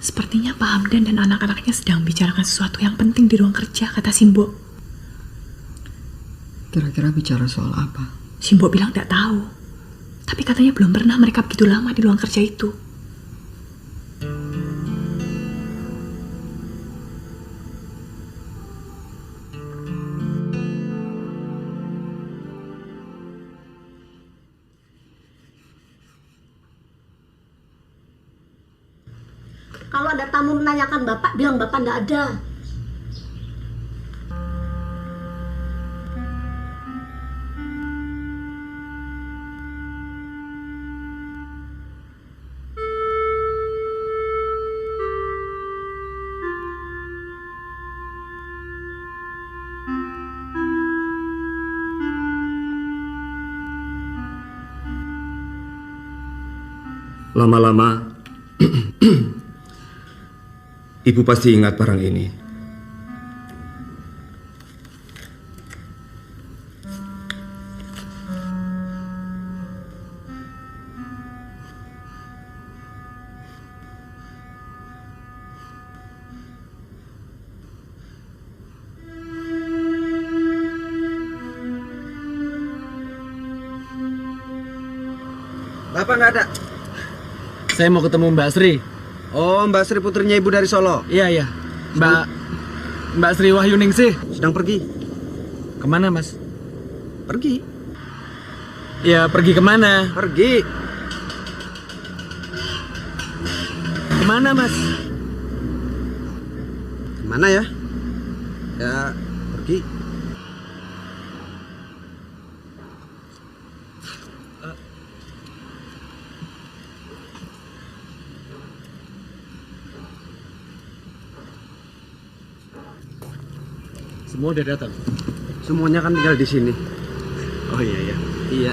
Sepertinya Pak Hamdan dan anak-anaknya sedang bicarakan sesuatu yang penting di ruang kerja, kata Simbo. Kira-kira bicara soal apa? Simbo bilang tidak tahu. Tapi katanya belum pernah mereka begitu lama di ruang kerja itu. Kalau ada tamu menanyakan Bapak, bilang Bapak nggak ada. Lama-lama Ibu pasti ingat barang ini. Bapak nggak ada? Saya mau ketemu Mbak Sri. Oh, Mbak Sri putrinya Ibu dari Solo? Iya. Mbak Sri Wahyuningsih. Sedang pergi. Kemana, Mas? Pergi. Ya, pergi kemana? Pergi. Kemana, Mas? Kemana ya? Ya, pergi. Semua udah datang. Semuanya kan tinggal di sini. Oh iya. Iya.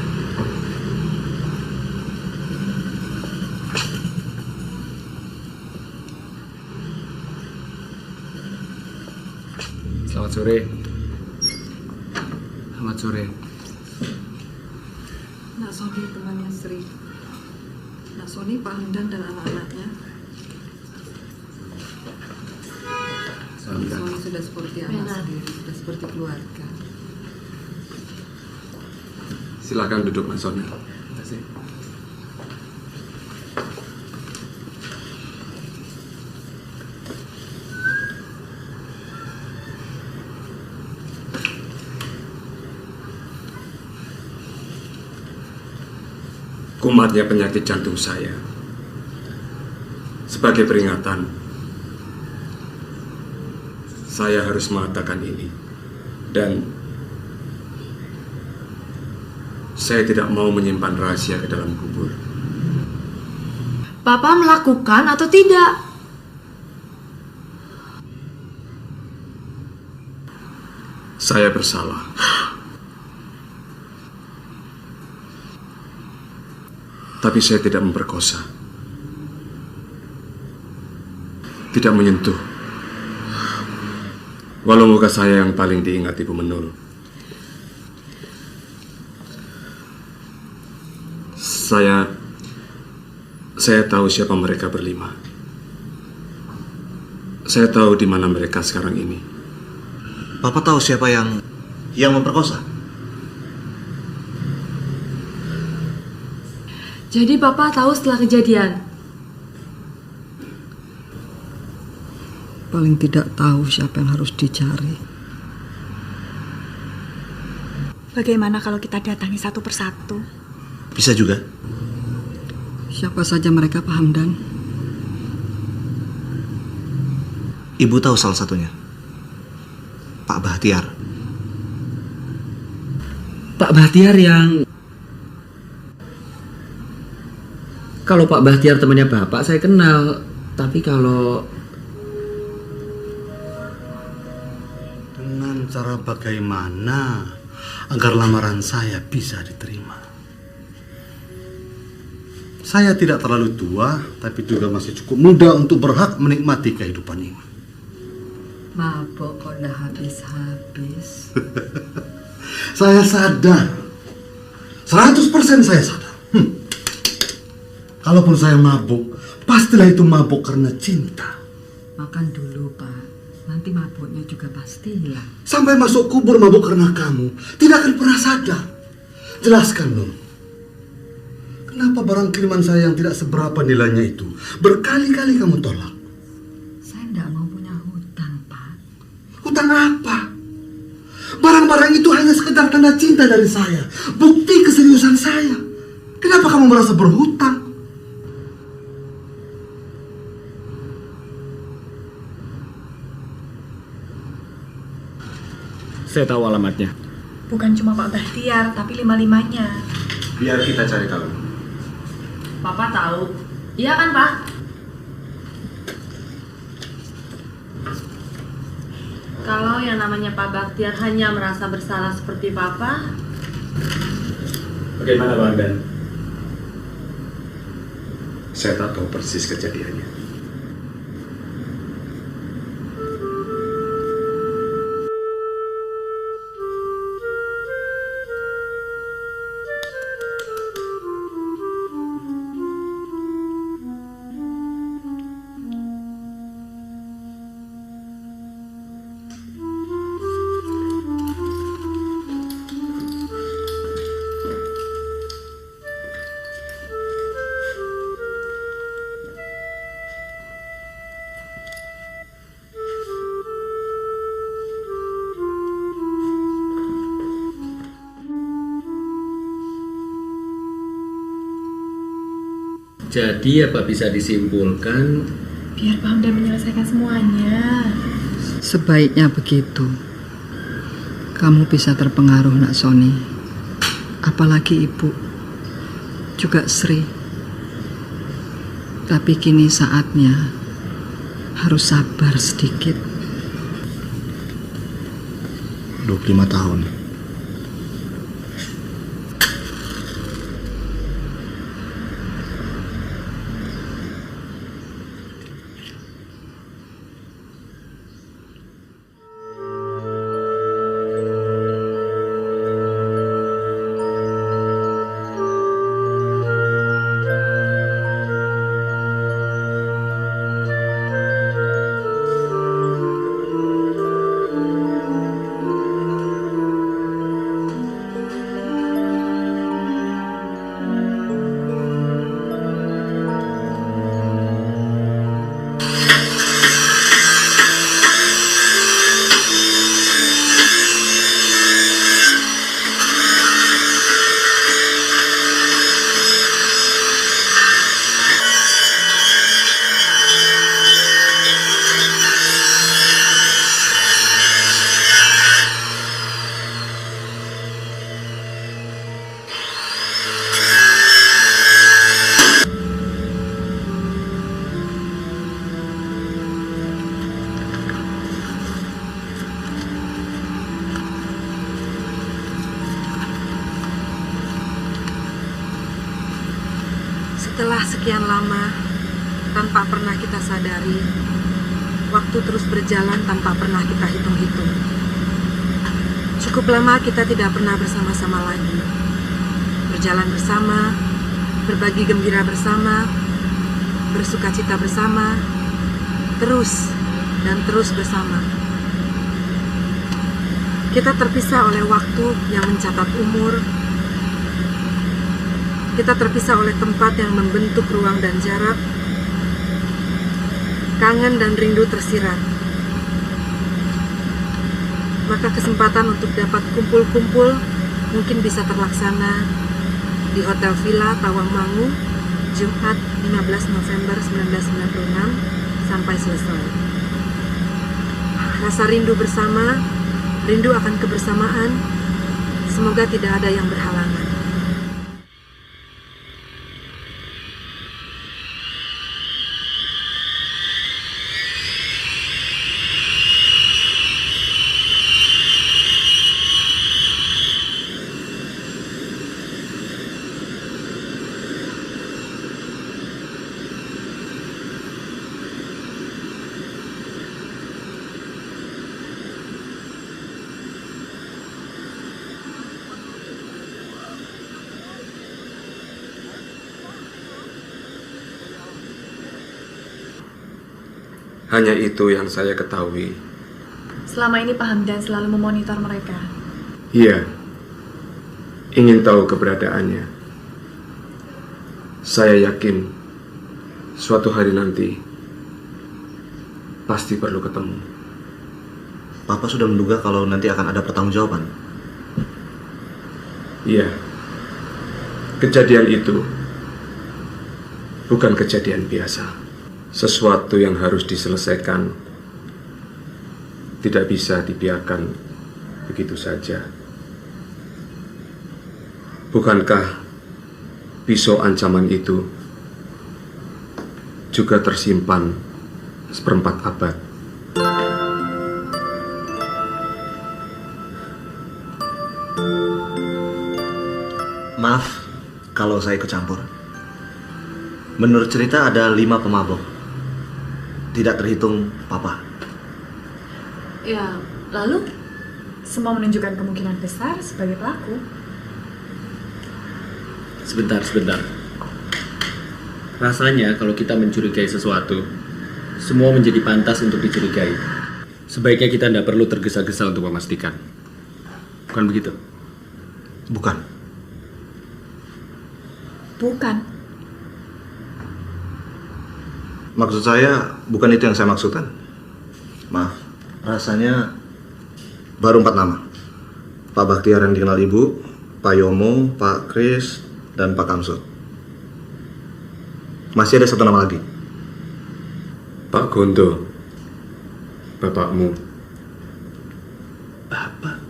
Selamat sore. Selamat sore. Nak Sony temannya Sri. Nak Sony Pak Hamdan dan anak-anaknya. Sony sudah seperti anak sendiri, sudah seperti keluarga. Silakan duduk, Mas Sony. Terima kasih. Kumatnya penyakit jantung saya. Sebagai peringatan, saya harus mengatakan ini. Dan saya tidak mau menyimpan rahasia ke dalam kubur. Bapak melakukan atau tidak? Saya bersalah. Tapi saya tidak memperkosa. Tidak menyentuh. Walau muka saya yang paling diingat Ibu Menul, saya tahu siapa mereka berlima. Saya tahu di mana mereka sekarang ini. Papa tahu siapa yang memperkosa? Jadi Papa tahu setelah kejadian? Paling tidak tahu siapa yang harus dicari. Bagaimana kalau kita datangi satu persatu? Bisa juga. Siapa saja mereka, Pak Hamdan? Ibu tahu salah satunya. Pak Bahtiar. Pak Bahtiar yang... Kalau Pak Bahtiar temannya Bapak, saya kenal. Tapi kalau... Dengan cara bagaimana agar lamaran saya bisa diterima? Saya tidak terlalu tua, tapi juga masih cukup muda untuk berhak menikmati kehidupan ini. Mabok kok udah habis-habis. Saya sadar, 100% saya sadar. Kalaupun saya mabuk, pastilah itu mabuk karena cinta. Makan dulu, Pak. Nanti mabuknya juga pasti hilang. Sampai masuk kubur mabuk karena kamu, tidak akan pernah sadar. Jelaskan dong. Kenapa barang kiriman saya yang tidak seberapa nilainya itu berkali-kali kamu tolak? Saya tidak mau punya hutang, Pak. Hutang apa? Barang-barang itu hanya sekedar tanda cinta dari saya, bukti keseriusan saya. Kenapa kamu merasa berhutang? Saya tahu alamatnya. Bukan cuma Pak Bahtiar, tapi lima-limanya. Biar kita cari tahu. Papa tahu. Iya kan, Pak? Kalau yang namanya Pak Bahtiar hanya merasa bersalah seperti Papa, Bagaimana Pak Hamdan? Saya tak tahu persis kejadiannya. Jadi apa bisa disimpulkan? Biar Pak Hamdan menyelesaikan semuanya. Sebaiknya begitu. Kamu bisa terpengaruh, Nak Soni. Apalagi Ibu. Juga Sri. Tapi kini saatnya harus sabar sedikit. 25 tahun. Setelah sekian lama, tanpa pernah kita sadari, waktu terus berjalan tanpa pernah kita hitung-hitung. Cukup lama kita tidak pernah bersama-sama lagi. Berjalan bersama, berbagi gembira bersama, bersukacita bersama, terus dan terus bersama. Kita terpisah oleh waktu yang mencatat umur. Kita terpisah oleh tempat yang membentuk ruang dan jarak. Kangen dan rindu tersirat. Maka kesempatan untuk dapat kumpul-kumpul mungkin bisa terlaksana di Hotel Villa Tawangmangu, Jumat 15 November 1996 sampai selesai. Rasa rindu bersama, rindu akan kebersamaan, semoga tidak ada yang berhalangan. Hanya itu yang saya ketahui. Selama ini Pak Hamdan selalu memonitor mereka. Iya, ingin tahu keberadaannya. Saya yakin suatu hari nanti pasti perlu ketemu. Papa sudah menduga kalau nanti akan ada pertanggungjawaban. Iya, kejadian itu bukan kejadian biasa. Sesuatu yang harus diselesaikan, tidak bisa dibiarkan begitu saja. Bukankah pisau ancaman itu juga tersimpan seperempat abad? Maaf kalau saya ikut campur. Menurut cerita ada 5 pemabok. Tidak terhitung Papa. Ya, lalu semua menunjukkan kemungkinan besar sebagai pelaku. Sebentar. Rasanya kalau kita mencurigai sesuatu, semua menjadi pantas untuk dicurigai. Sebaiknya kita tidak perlu tergesa-gesa untuk memastikan. Bukan begitu? Bukan. Maksud saya bukan itu yang saya maksudkan. Maaf, rasanya baru 4 nama. Pak Baktiar yang dikenal Ibu, Pak Yomo, Pak Kris, dan Pak Kamsud. Masih ada 1 nama lagi. Pak Gondo, bapakmu. Bapak?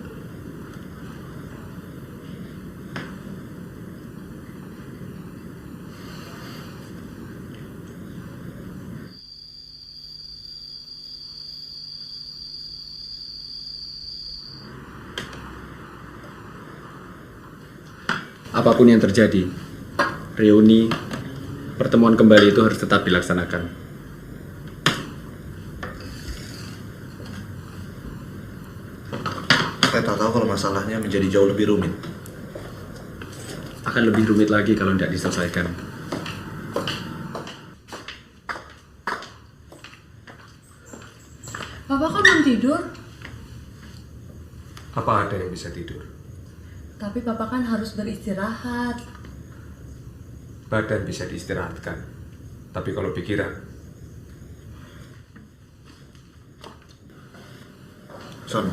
Apapun yang terjadi, reuni, pertemuan kembali itu harus tetap dilaksanakan. Saya tak tahu kalau masalahnya menjadi jauh lebih rumit. Akan lebih rumit lagi kalau tidak diselesaikan. Bapak kan belum tidur, Apa ada yang bisa tidur? tapi Bapak kan harus beristirahat. Badan bisa diistirahatkan, tapi kalau pikiran, Son,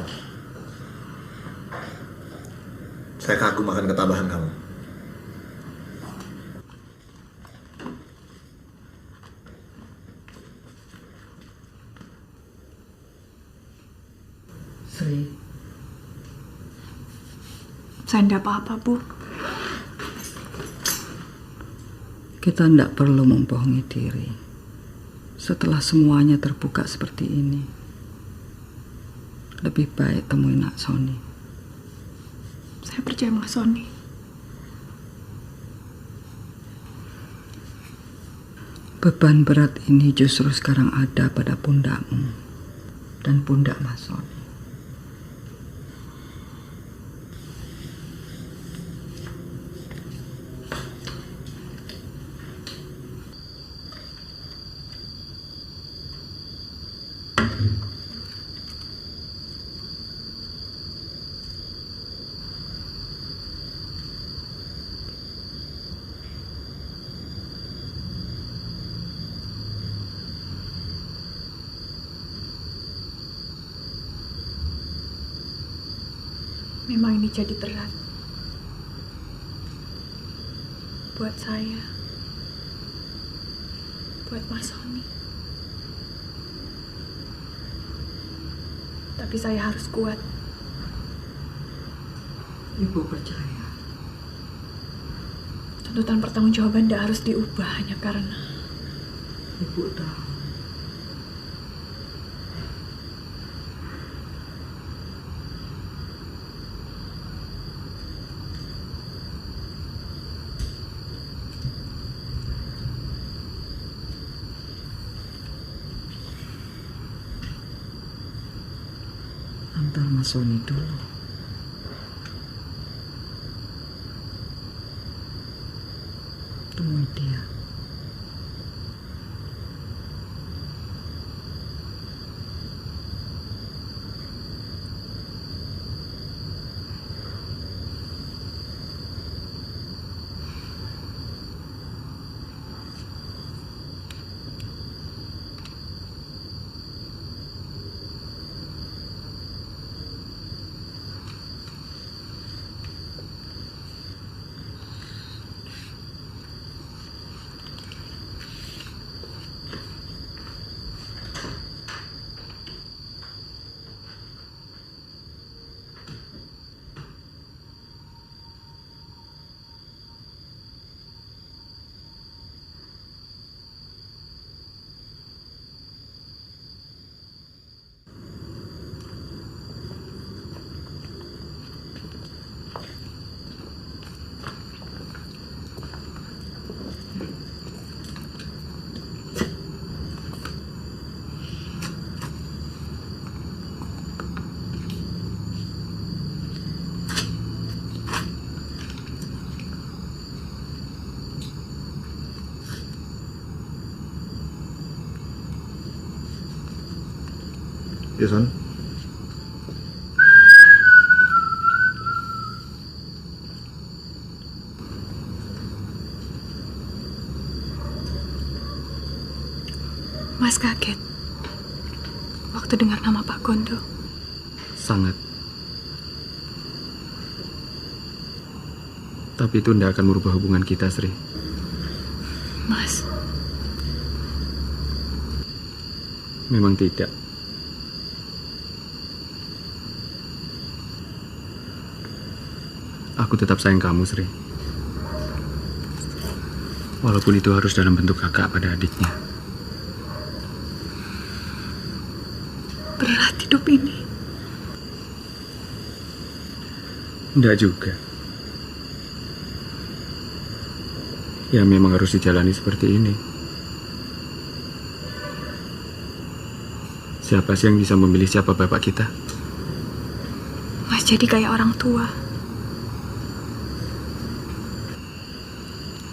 saya kagum akan ketabahan kamu. Sri, Saya tidak apa-apa, Bu. kita tidak perlu membohongi diri. Setelah semuanya terbuka seperti ini, lebih baik temuin Nak Sony. Saya percaya Mas Sony. Beban berat ini justru sekarang ada pada pundakmu dan pundak Mas Sony. Memang ini jadi berat buat saya, buat Mas Sony. Tapi saya harus kuat. Ibu percaya. Tuntutan pertanggungjawaban tidak harus diubah hanya karena Ibu tahu. Antar Mas Sony dulu. Temui dia. Ya, Son. Mas kaget waktu dengar nama Pak Gondo. Sangat. Tapi itu tidak akan merubah hubungan kita, Sri. Mas, Memang tidak. Aku tetap sayang kamu, Sri. Walaupun itu harus dalam bentuk kakak pada adiknya. berat hidup ini. Enggak juga. Ya memang harus dijalani seperti ini. Siapa sih yang bisa memilih siapa bapak kita? Mas jadi kayak orang tua.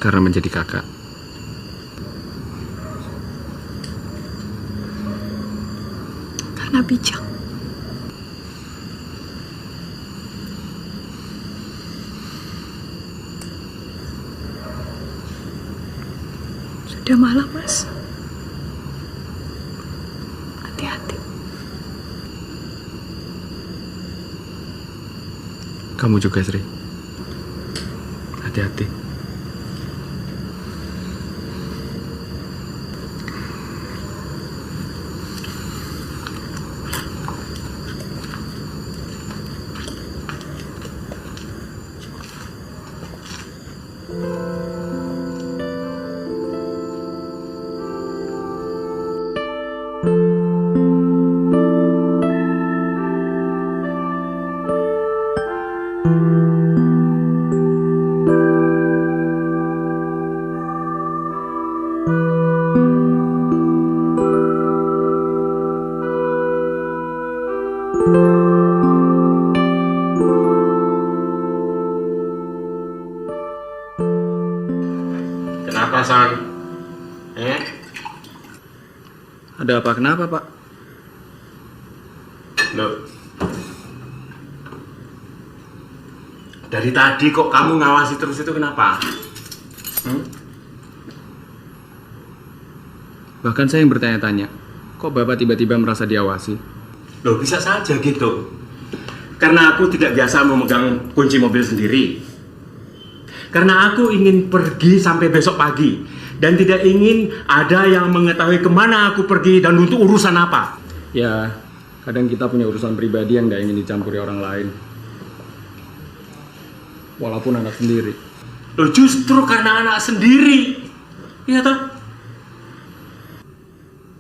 Karena menjadi kakak. Karena bijak. Sudah malam, Mas. Hati-hati. Kamu juga, Sri. Hati-hati. Thank you. Hasan? Ada apa? Kenapa, Pak? Loh. Dari tadi kok kamu ngawasi terus itu kenapa? Bahkan saya yang bertanya-tanya. Kok Bapak tiba-tiba merasa diawasi? Loh, bisa saja gitu. Karena aku tidak biasa memegang kunci mobil sendiri. Karena aku ingin pergi sampai besok pagi. Dan tidak ingin ada yang mengetahui kemana aku pergi dan untuk urusan apa. Ya, kadang kita punya urusan pribadi yang gak ingin dicampuri orang lain. Walaupun anak sendiri. Loh, justru karena anak sendiri. Iya toh?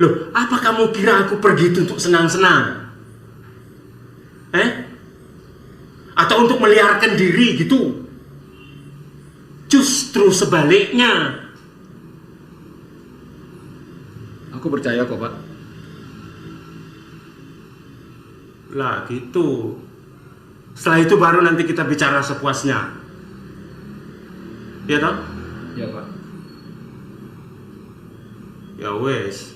Loh, apa kamu kira aku pergi itu untuk senang-senang? Atau untuk meliarkan diri gitu? Justru sebaliknya. Aku percaya kok, Pak. Lah gitu. Setelah itu baru nanti kita bicara sepuasnya. Iya toh? Ya, Pak. Ya wes.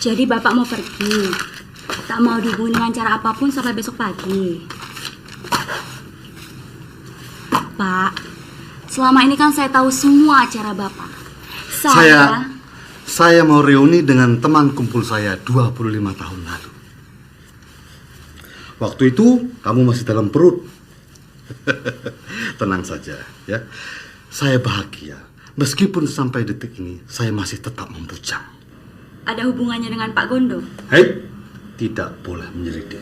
Jadi Bapak mau pergi, tak mau dihubungi dengan cara apapun sampai besok pagi. Pak, selama ini kan saya tahu semua acara Bapak. Saya mau reuni dengan teman kumpul saya 25 tahun lalu. Waktu itu kamu masih dalam perut. Tenang saja ya. Saya bahagia. Meskipun sampai detik ini saya masih tetap membujang. Ada hubungannya dengan Pak Gondo? Hei, tidak boleh menyelidik.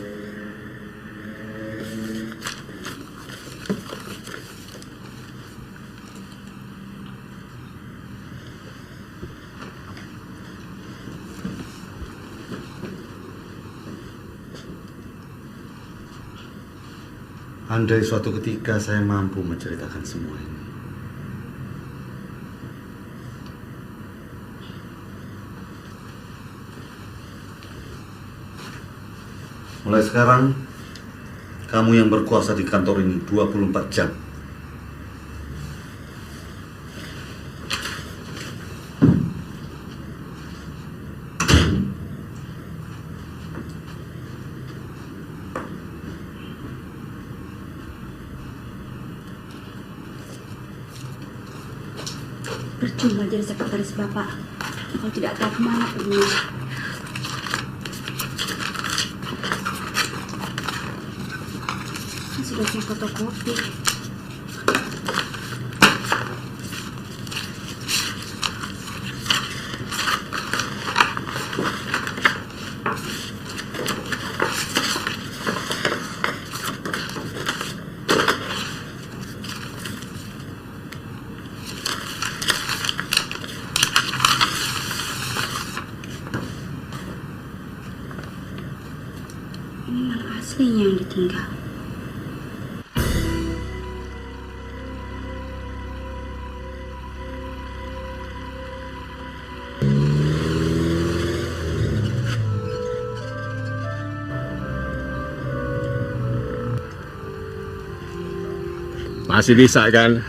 Andai suatu ketika saya mampu menceritakan semua ini. Mulai sekarang, kamu yang berkuasa di kantor ini 24 jam. Percuma jadi sekretaris Bapak kalau tidak tahu kemana pergi. Sudah saya fotokopi. Ini malah aslinya yang ditinggal. Masih bisa kan?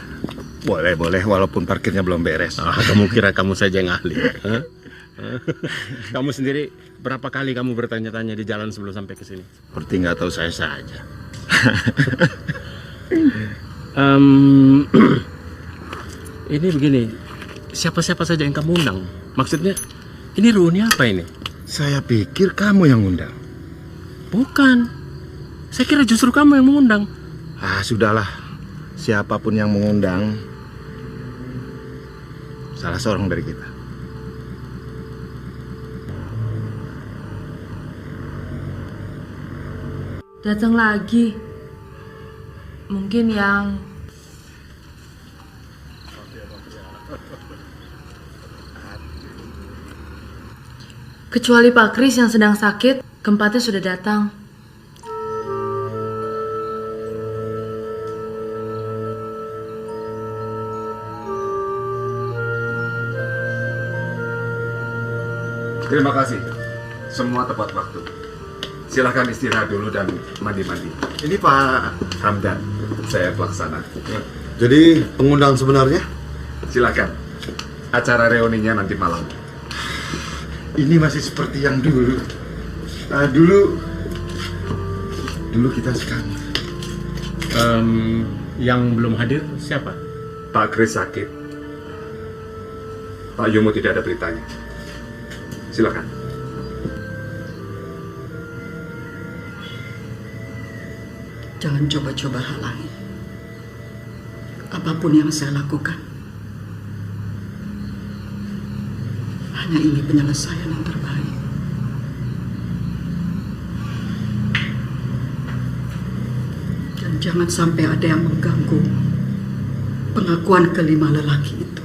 Boleh, walaupun parkirnya belum beres. Kamu kira kamu saja yang ahli? Kamu sendiri berapa kali kamu bertanya-tanya di jalan sebelum sampai ke sini? Seperti nggak tahu saya saja. Ini begini, siapa-siapa saja yang kamu undang? Maksudnya, ini reuni apa ini? Saya pikir kamu yang undang. Bukan, saya kira justru kamu yang mengundang. Sudahlah. Siapapun yang mengundang, salah seorang dari kita. Datang lagi. Mungkin yang kecuali Pak Kris yang sedang sakit, keempatnya sudah datang. Terima kasih. Semua tepat waktu. Silahkan istirahat dulu dan mandi-mandi. Ini Pak. Hamdan, saya pelaksana. Jadi pengundang sebenarnya? Silakan. Acara reuninya nanti malam. Ini masih seperti yang dulu. Dulu kita sekarang. Yang belum hadir siapa? Pak Kris sakit. Pak Yomo tidak ada beritanya. Silakan. Jangan coba-coba halangi apapun yang saya lakukan. Hanya ini penyelesaian yang terbaik. Dan jangan sampai ada yang mengganggu pengakuan kelima lelaki itu.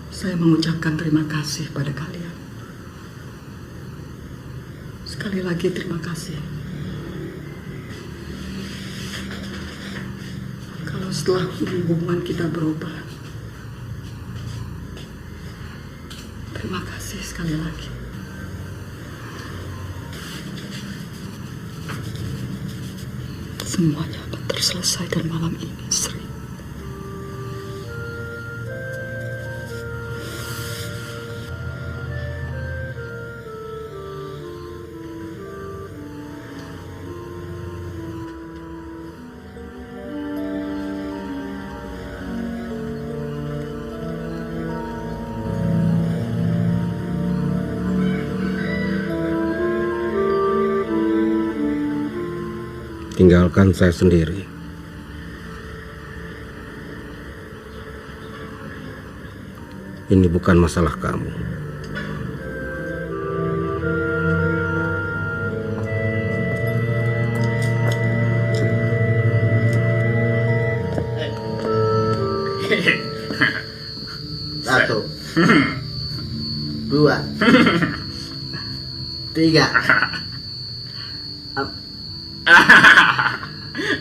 Saya mengucapkan terima kasih pada kalian. Sekali lagi terima kasih. Kalau setelah hubungan kita berubah, terima kasih sekali lagi. Semuanya akan terselesaikan malam ini, Sri. Tinggalkan saya sendiri. Ini bukan masalah kamu. Satu, dua, tiga.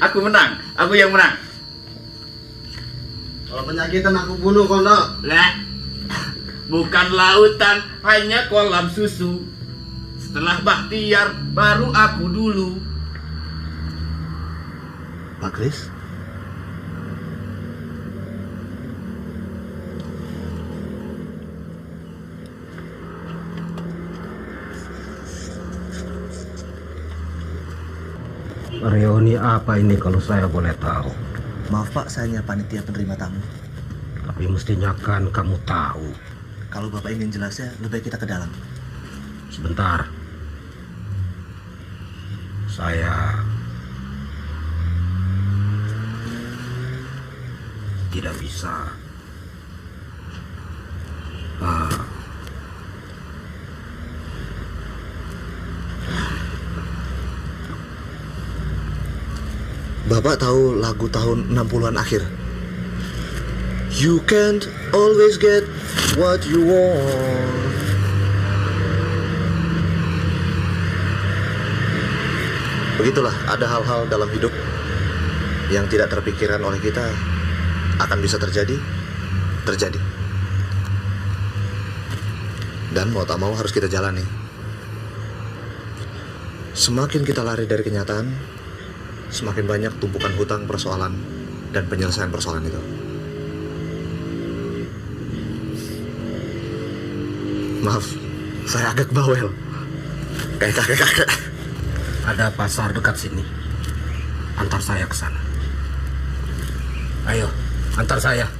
Aku menang, aku yang menang. Kalau penyakitan aku bunuh, Kondo. Lah, bukan lautan, hanya kolam susu. Setelah Bahtiar, baru aku dulu. Pak Kris? Reuni apa ini kalau saya boleh tahu? Maaf Pak, saya hanya panitia penerima tamu. Tapi mestinya kan kamu tahu. Kalau Bapak ingin jelasnya, lebih baik kita ke dalam. Sebentar. Saya tidak bisa. Bapak tahu lagu tahun 60-an akhir? You can't always get what you want. Begitulah, ada hal-hal dalam hidup yang tidak terpikirkan oleh kita akan bisa terjadi. Dan mau tak mau harus kita jalani. Semakin kita lari dari kenyataan, semakin banyak tumpukan hutang, persoalan, dan penyelesaian persoalan itu. Maaf, saya agak bawel. Kayak kakek-kakek. Ada pasar dekat sini. Antar saya ke sana. Ayo, antar saya.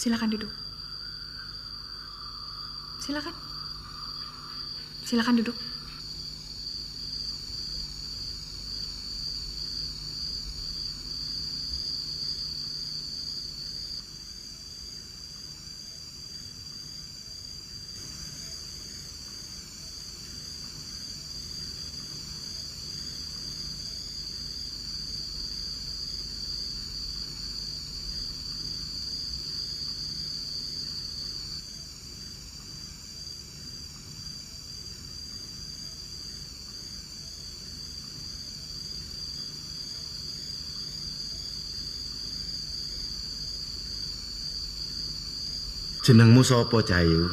Silakan duduk. Silakan. Silakan duduk. Jenengmu sapa, Cahayu?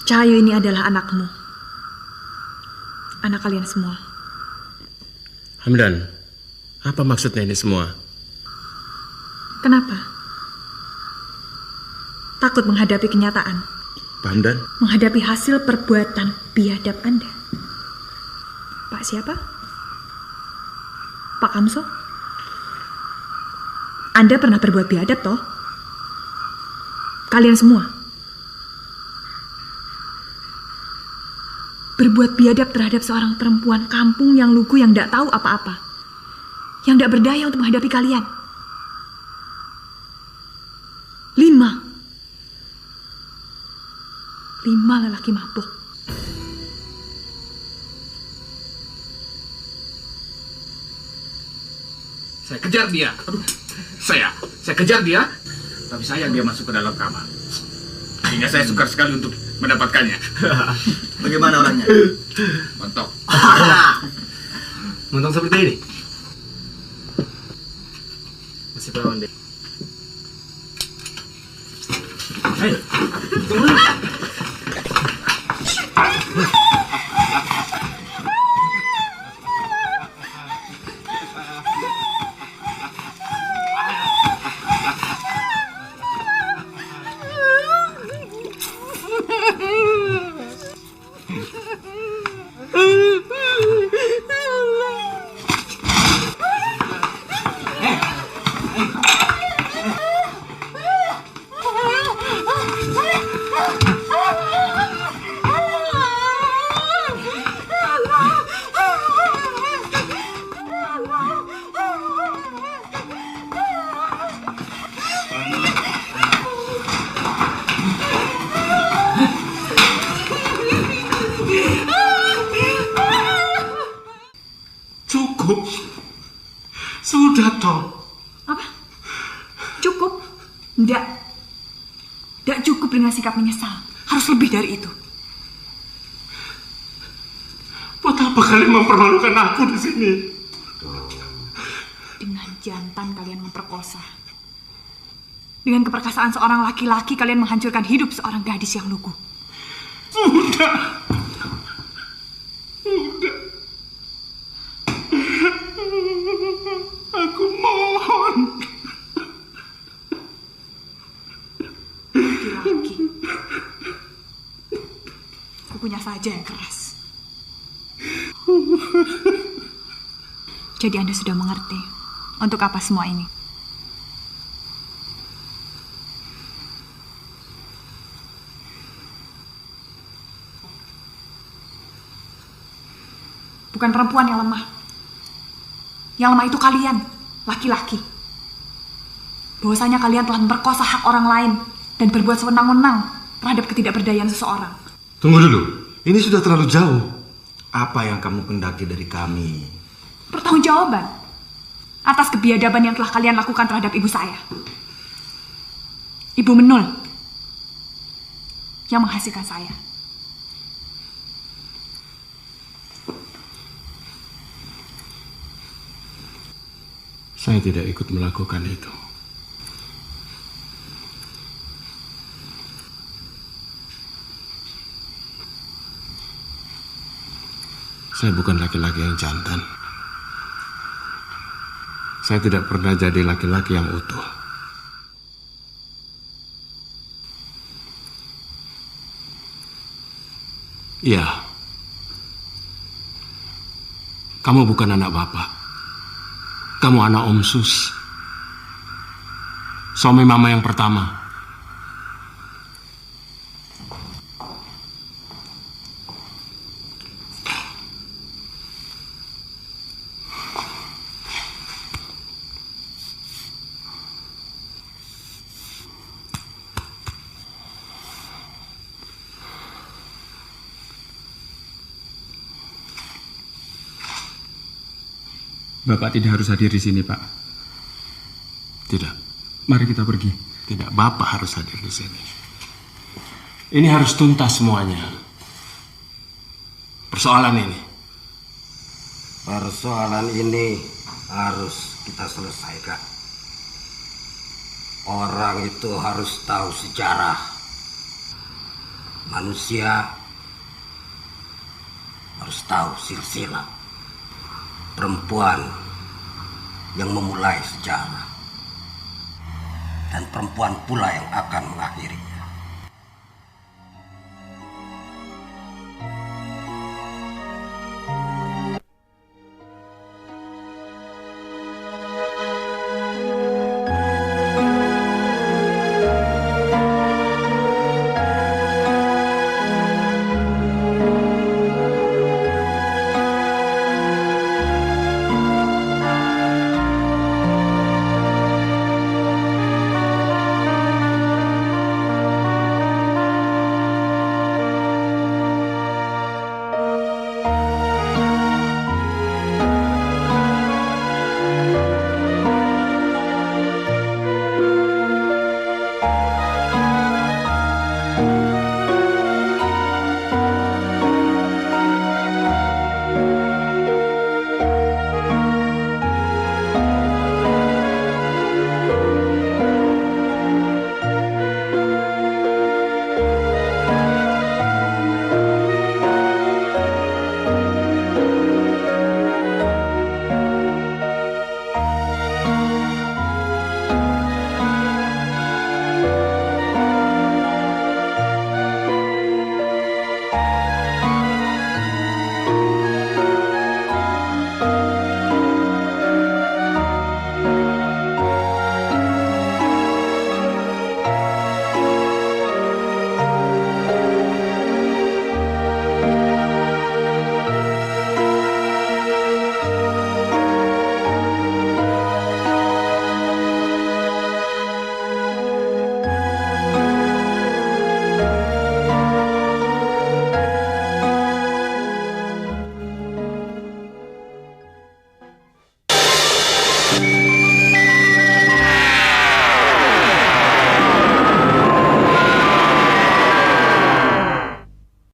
Cahayu ini adalah anakmu. Anak kalian semua. Hamdan, apa maksudnya ini semua? Kenapa? Takut menghadapi kenyataan? Pak Hamdan? Menghadapi hasil perbuatan biadab Anda? Pak siapa? Pak Kamso? Anda pernah berbuat biadab toh? Kalian semua berbuat biadab terhadap seorang perempuan kampung yang lugu, yang tidak tahu apa-apa, yang tidak berdaya untuk menghadapi kalian. 5 lelaki mabuk. Saya kejar dia. Saya kejar dia. Tapi sayang dia masuk ke dalam kamar. Sehingga saya sukar sekali untuk mendapatkannya. Bagaimana orangnya? Montok. Montok seperti ini? Masih perawan deh. Hei, tunggu. Sudah toh. Apa? Cukup? Tidak cukup dengan sikap menyesal. Harus lebih dari itu. Buat apa kalian mempermalukan aku di sini? Dengan jantan kalian memperkosa. Dengan keperkasaan seorang laki-laki kalian menghancurkan hidup seorang gadis yang lugu. Sudah. Aku mohon. Laki-laki. Kukunya saja yang keras. Jadi Anda sudah mengerti untuk apa semua ini? Bukan perempuan yang lemah. Yang lemah itu kalian, laki-laki. Bahwasanya kalian telah memperkosa hak orang lain dan berbuat sewenang-wenang terhadap ketidakberdayaan seseorang. Tunggu dulu, ini sudah terlalu jauh. Apa yang kamu kendaki dari kami? Pertanggungjawaban atas kebiadaban yang telah kalian lakukan terhadap ibu saya. Ibu Menul yang menghasilkan saya. Saya tidak ikut melakukan itu. Saya bukan laki-laki yang jantan. Saya tidak pernah jadi laki-laki yang utuh. Iya. Kamu bukan anak bapak. Kamu anak Om Sus. Suami mama yang pertama. Bapak tidak harus hadir di sini, Pak. Tidak. Mari kita pergi. Tidak, Bapak harus hadir di sini. Ini harus tuntas semuanya. Persoalan ini. Persoalan ini harus kita selesaikan. Orang itu harus tahu sejarah. Manusia harus tahu silsilah. Perempuan yang memulai sejarah. Dan perempuan pula yang akan mengakhirinya.